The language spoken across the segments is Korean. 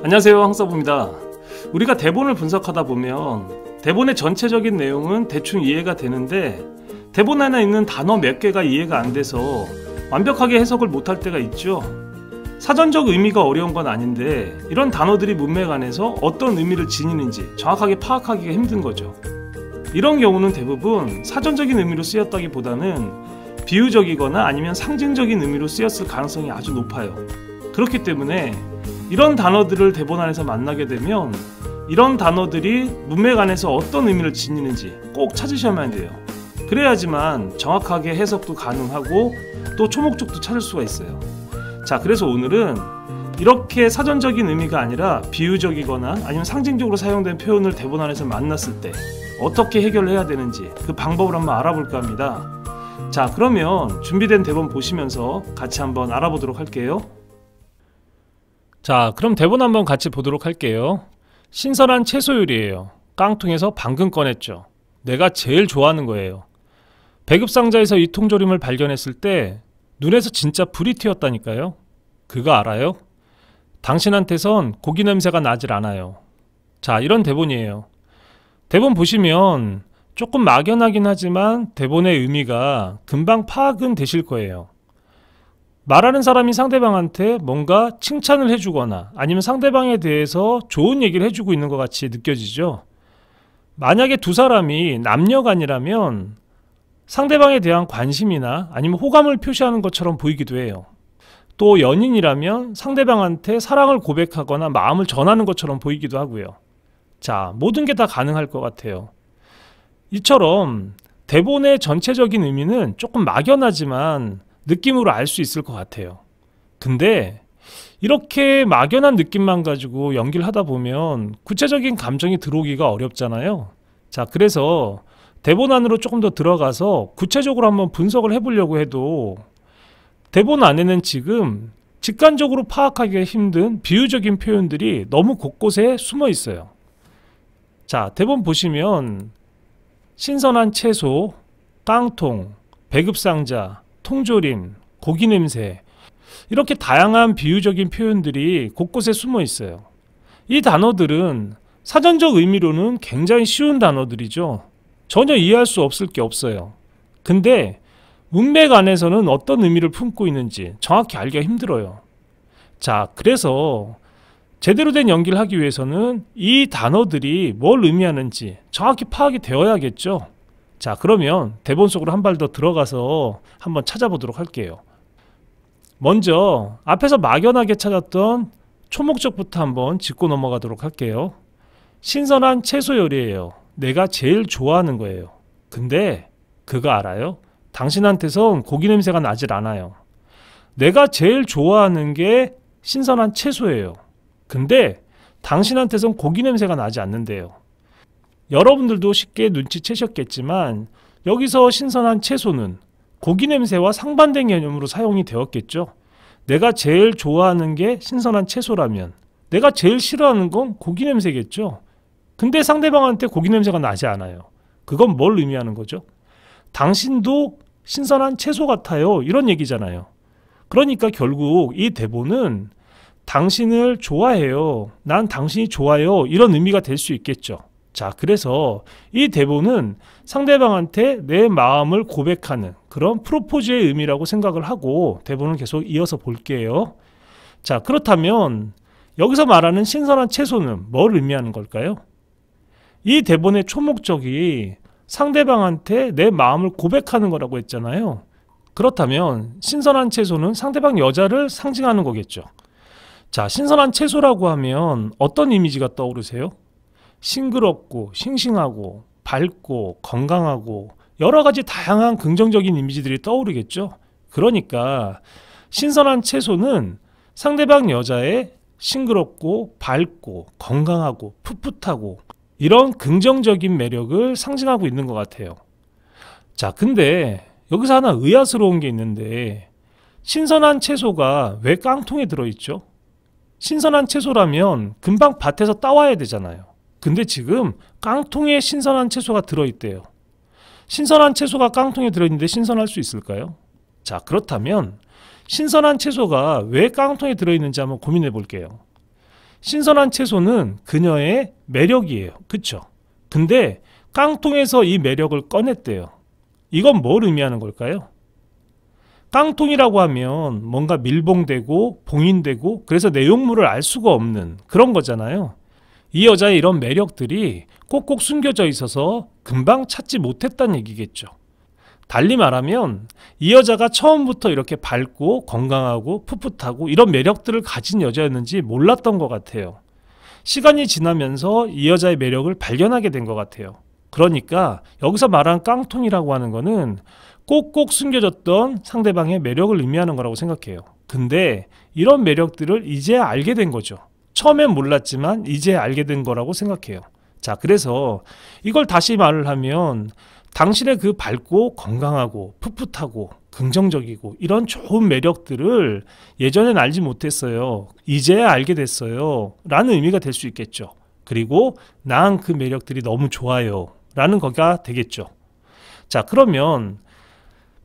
안녕하세요, 황서부입니다. 우리가 대본을 분석하다 보면 대본의 전체적인 내용은 대충 이해가 되는데 대본 안에 있는 단어 몇 개가 이해가 안 돼서 완벽하게 해석을 못할 때가 있죠. 사전적 의미가 어려운 건 아닌데 이런 단어들이 문맥 안에서 어떤 의미를 지니는지 정확하게 파악하기가 힘든 거죠. 이런 경우는 대부분 사전적인 의미로 쓰였다기보다는 비유적이거나 아니면 상징적인 의미로 쓰였을 가능성이 아주 높아요. 그렇기 때문에 이런 단어들을 대본 안에서 만나게 되면 이런 단어들이 문맥 안에서 어떤 의미를 지니는지 꼭 찾으셔야만 돼요. 그래야지만 정확하게 해석도 가능하고 또 초목적도 찾을 수가 있어요. 자, 그래서 오늘은 이렇게 사전적인 의미가 아니라 비유적이거나 아니면 상징적으로 사용된 표현을 대본 안에서 만났을 때 어떻게 해결을 해야 되는지 그 방법을 한번 알아볼까 합니다. 자, 그러면 준비된 대본 보시면서 같이 한번 알아보도록 할게요. 자, 그럼 대본 한번 같이 보도록 할게요. 신선한 채소 요리예요. 깡통에서 방금 꺼냈죠. 내가 제일 좋아하는 거예요. 배급상자에서 이 통조림을 발견했을 때 눈에서 진짜 불이 튀었다니까요. 그거 알아요? 당신한테선 고기 냄새가 나질 않아요. 자, 이런 대본이에요. 대본 보시면 조금 막연하긴 하지만 대본의 의미가 금방 파악은 되실 거예요. 말하는 사람이 상대방한테 뭔가 칭찬을 해주거나 아니면 상대방에 대해서 좋은 얘기를 해주고 있는 것 같이 느껴지죠. 만약에 두 사람이 남녀간이라면 상대방에 대한 관심이나 아니면 호감을 표시하는 것처럼 보이기도 해요. 또 연인이라면 상대방한테 사랑을 고백하거나 마음을 전하는 것처럼 보이기도 하고요. 자, 모든 게 다 가능할 것 같아요. 이처럼 대본의 전체적인 의미는 조금 막연하지만 느낌으로 알 수 있을 것 같아요. 근데 이렇게 막연한 느낌만 가지고 연기를 하다 보면 구체적인 감정이 들어오기가 어렵잖아요. 자, 그래서 대본 안으로 조금 더 들어가서 구체적으로 한번 분석을 해보려고 해도 대본 안에는 지금 직관적으로 파악하기가 힘든 비유적인 표현들이 너무 곳곳에 숨어 있어요. 자, 대본 보시면 신선한 채소, 깡통, 배급상자, 통조림, 고기 냄새, 이렇게 다양한 비유적인 표현들이 곳곳에 숨어 있어요. 이 단어들은 사전적 의미로는 굉장히 쉬운 단어들이죠. 전혀 이해할 수 없을 게 없어요. 근데 문맥 안에서는 어떤 의미를 품고 있는지 정확히 알기가 힘들어요. 자, 그래서 제대로 된 연기를 하기 위해서는 이 단어들이 뭘 의미하는지 정확히 파악이 되어야겠죠. 자, 그러면 대본 속으로 한 발 더 들어가서 한번 찾아보도록 할게요. 먼저 앞에서 막연하게 찾았던 초목적부터 한번 짚고 넘어가도록 할게요. 신선한 채소 요리예요. 내가 제일 좋아하는 거예요. 근데 그거 알아요? 당신한테선 고기 냄새가 나질 않아요. 내가 제일 좋아하는 게 신선한 채소예요. 근데 당신한테선 고기 냄새가 나지 않는데요. 여러분들도 쉽게 눈치채셨겠지만 여기서 신선한 채소는 고기 냄새와 상반된 개념으로 사용이 되었겠죠. 내가 제일 좋아하는 게 신선한 채소라면 내가 제일 싫어하는 건 고기 냄새겠죠. 근데 상대방한테 고기 냄새가 나지 않아요. 그건 뭘 의미하는 거죠? 당신도 신선한 채소 같아요, 이런 얘기잖아요. 그러니까 결국 이 대본은 당신을 좋아해요, 난 당신이 좋아요, 이런 의미가 될 수 있겠죠. 자, 그래서 이 대본은 상대방한테 내 마음을 고백하는 그런 프로포즈의 의미라고 생각을 하고 대본을 계속 이어서 볼게요. 자, 그렇다면 여기서 말하는 신선한 채소는 뭘 의미하는 걸까요? 이 대본의 초목적이 상대방한테 내 마음을 고백하는 거라고 했잖아요. 그렇다면 신선한 채소는 상대방 여자를 상징하는 거겠죠. 자, 신선한 채소라고 하면 어떤 이미지가 떠오르세요? 싱그럽고 싱싱하고 밝고 건강하고 여러 가지 다양한 긍정적인 이미지들이 떠오르겠죠. 그러니까 신선한 채소는 상대방 여자의 싱그럽고 밝고 건강하고 풋풋하고 이런 긍정적인 매력을 상징하고 있는 것 같아요. 자, 근데 여기서 하나 의아스러운 게 있는데 신선한 채소가 왜 깡통에 들어있죠? 신선한 채소라면 금방 밭에서 따와야 되잖아요. 근데 지금 깡통에 신선한 채소가 들어있대요. 신선한 채소가 깡통에 들어있는데 신선할 수 있을까요? 자, 그렇다면 신선한 채소가 왜 깡통에 들어있는지 한번 고민해 볼게요. 신선한 채소는 그녀의 매력이에요. 그쵸? 근데 깡통에서 이 매력을 꺼냈대요. 이건 뭘 의미하는 걸까요? 깡통이라고 하면 뭔가 밀봉되고 봉인되고 그래서 내용물을 알 수가 없는 그런 거잖아요. 이 여자의 이런 매력들이 꼭꼭 숨겨져 있어서 금방 찾지 못했다는 얘기겠죠. 달리 말하면 이 여자가 처음부터 이렇게 밝고 건강하고 풋풋하고 이런 매력들을 가진 여자였는지 몰랐던 것 같아요. 시간이 지나면서 이 여자의 매력을 발견하게 된 것 같아요. 그러니까 여기서 말한 깡통이라고 하는 거는 꼭꼭 숨겨졌던 상대방의 매력을 의미하는 거라고 생각해요. 근데 이런 매력들을 이제야 알게 된 거죠. 처음엔 몰랐지만 이제 알게 된 거라고 생각해요. 자, 그래서 이걸 다시 말을 하면 당신의 그 밝고 건강하고 풋풋하고 긍정적이고 이런 좋은 매력들을 예전엔 알지 못했어요. 이제야 알게 됐어요. 라는 의미가 될 수 있겠죠. 그리고 난 그 매력들이 너무 좋아요. 라는 거가 되겠죠. 자, 그러면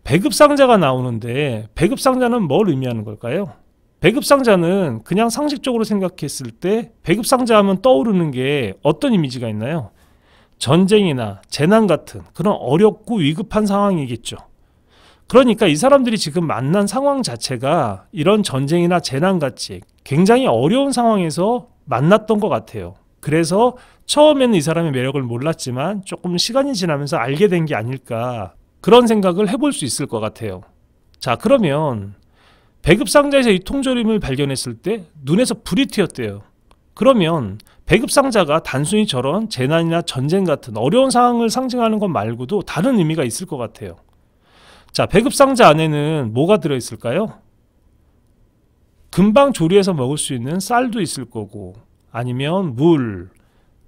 배급상자가 나오는데 배급상자는 뭘 의미하는 걸까요? 배급상자는 그냥 상식적으로 생각했을 때 배급상자 하면 떠오르는 게 어떤 이미지가 있나요? 전쟁이나 재난 같은 그런 어렵고 위급한 상황이겠죠. 그러니까 이 사람들이 지금 만난 상황 자체가 이런 전쟁이나 재난같이 굉장히 어려운 상황에서 만났던 것 같아요. 그래서 처음에는 이 사람의 매력을 몰랐지만 조금 시간이 지나면서 알게 된 게 아닐까 그런 생각을 해볼 수 있을 것 같아요. 자, 그러면 배급상자에서 이 통조림을 발견했을 때 눈에서 불이 튀었대요. 그러면 배급상자가 단순히 저런 재난이나 전쟁 같은 어려운 상황을 상징하는 것 말고도 다른 의미가 있을 것 같아요. 자, 배급상자 안에는 뭐가 들어있을까요? 금방 조리해서 먹을 수 있는 쌀도 있을 거고 아니면 물,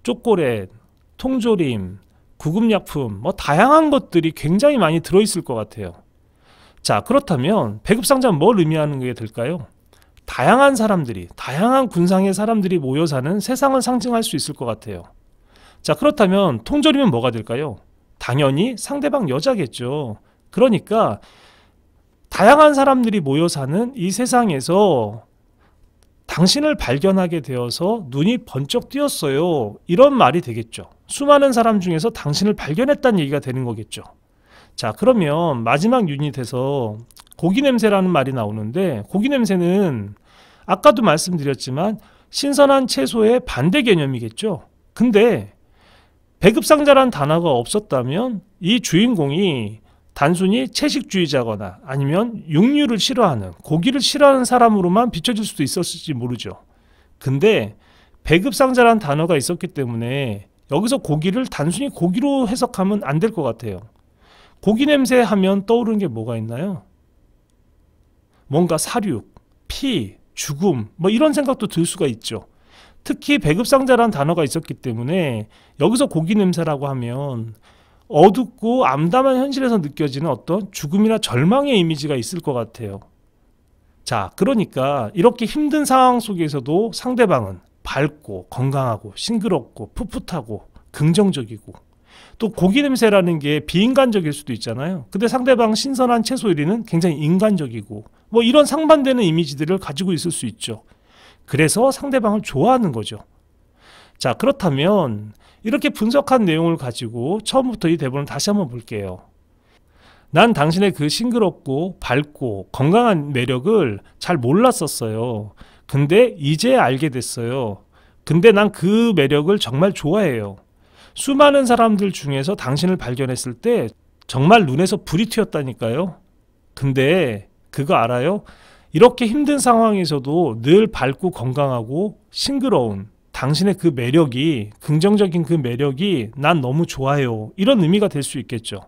초콜릿, 통조림, 구급약품 뭐 다양한 것들이 굉장히 많이 들어있을 것 같아요. 자, 그렇다면 배급상자는 뭘 의미하는 게 될까요? 다양한 사람들이, 다양한 군상의 사람들이 모여 사는 세상을 상징할 수 있을 것 같아요. 자, 그렇다면 통조림은 뭐가 될까요? 당연히 상대방 여자겠죠. 그러니까 다양한 사람들이 모여 사는 이 세상에서 당신을 발견하게 되어서 눈이 번쩍 띄었어요. 이런 말이 되겠죠. 수많은 사람 중에서 당신을 발견했다는 얘기가 되는 거겠죠. 자, 그러면 마지막 유닛에서 고기 냄새라는 말이 나오는데 고기 냄새는 아까도 말씀드렸지만 신선한 채소의 반대 개념이겠죠. 근데 배급상자란 단어가 없었다면 이 주인공이 단순히 채식주의자거나 아니면 육류를 싫어하는 고기를 싫어하는 사람으로만 비춰질 수도 있었을지 모르죠. 근데 배급상자란 단어가 있었기 때문에 여기서 고기를 단순히 고기로 해석하면 안 될 것 같아요. 고기 냄새 하면 떠오르는 게 뭐가 있나요? 뭔가 사륙, 피, 죽음 뭐 이런 생각도 들 수가 있죠. 특히 배급상자란 단어가 있었기 때문에 여기서 고기 냄새라고 하면 어둡고 암담한 현실에서 느껴지는 어떤 죽음이나 절망의 이미지가 있을 것 같아요. 자, 그러니까 이렇게 힘든 상황 속에서도 상대방은 밝고 건강하고 싱그럽고 풋풋하고 긍정적이고 또 고기 냄새라는 게 비인간적일 수도 있잖아요. 근데 상대방 신선한 채소 요리는 굉장히 인간적이고 뭐 이런 상반되는 이미지들을 가지고 있을 수 있죠. 그래서 상대방을 좋아하는 거죠. 자, 그렇다면 이렇게 분석한 내용을 가지고 처음부터 이 대본을 다시 한번 볼게요. 난 당신의 그 싱그럽고 밝고 건강한 매력을 잘 몰랐었어요. 근데 이제 알게 됐어요. 근데 난 그 매력을 정말 좋아해요. 수많은 사람들 중에서 당신을 발견했을 때 정말 눈에서 불이 튀었다니까요. 근데 그거 알아요? 이렇게 힘든 상황에서도 늘 밝고 건강하고 싱그러운 당신의 그 매력이, 긍정적인 그 매력이 난 너무 좋아요. 이런 의미가 될 수 있겠죠.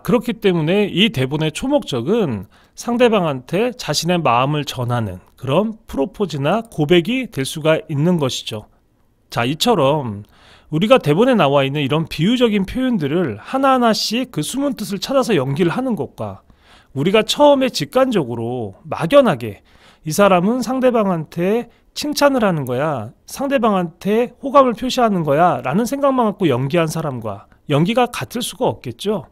그렇기 때문에 이 대본의 초목적은 상대방한테 자신의 마음을 전하는 그런 프로포즈나 고백이 될 수가 있는 것이죠. 자, 이처럼 우리가 대본에 나와 있는 이런 비유적인 표현들을 하나하나씩 그 숨은 뜻을 찾아서 연기를 하는 것과 우리가 처음에 직관적으로 막연하게 이 사람은 상대방한테 칭찬을 하는 거야, 상대방한테 호감을 표시하는 거야 라는 생각만 갖고 연기한 사람과 연기가 같을 수가 없겠죠.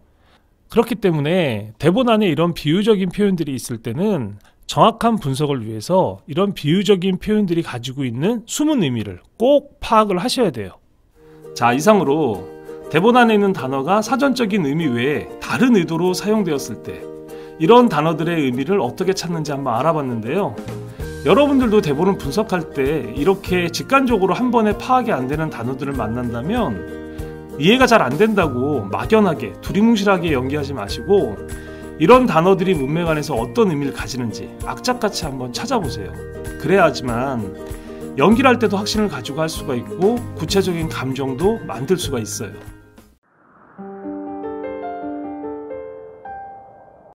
그렇기 때문에 대본 안에 이런 비유적인 표현들이 있을 때는 정확한 분석을 위해서 이런 비유적인 표현들이 가지고 있는 숨은 의미를 꼭 파악을 하셔야 돼요. 자, 이상으로 대본 안에 있는 단어가 사전적인 의미 외에 다른 의도로 사용되었을 때 이런 단어들의 의미를 어떻게 찾는지 한번 알아봤는데요. 여러분들도 대본을 분석할 때 이렇게 직관적으로 한 번에 파악이 안 되는 단어들을 만난다면 이해가 잘 안 된다고 막연하게 두리뭉실하게 연기하지 마시고 이런 단어들이 문맥 안에서 어떤 의미를 가지는지 악착같이 한번 찾아보세요. 그래야지만 연기를 할 때도 확신을 가지고 할 수가 있고 구체적인 감정도 만들 수가 있어요.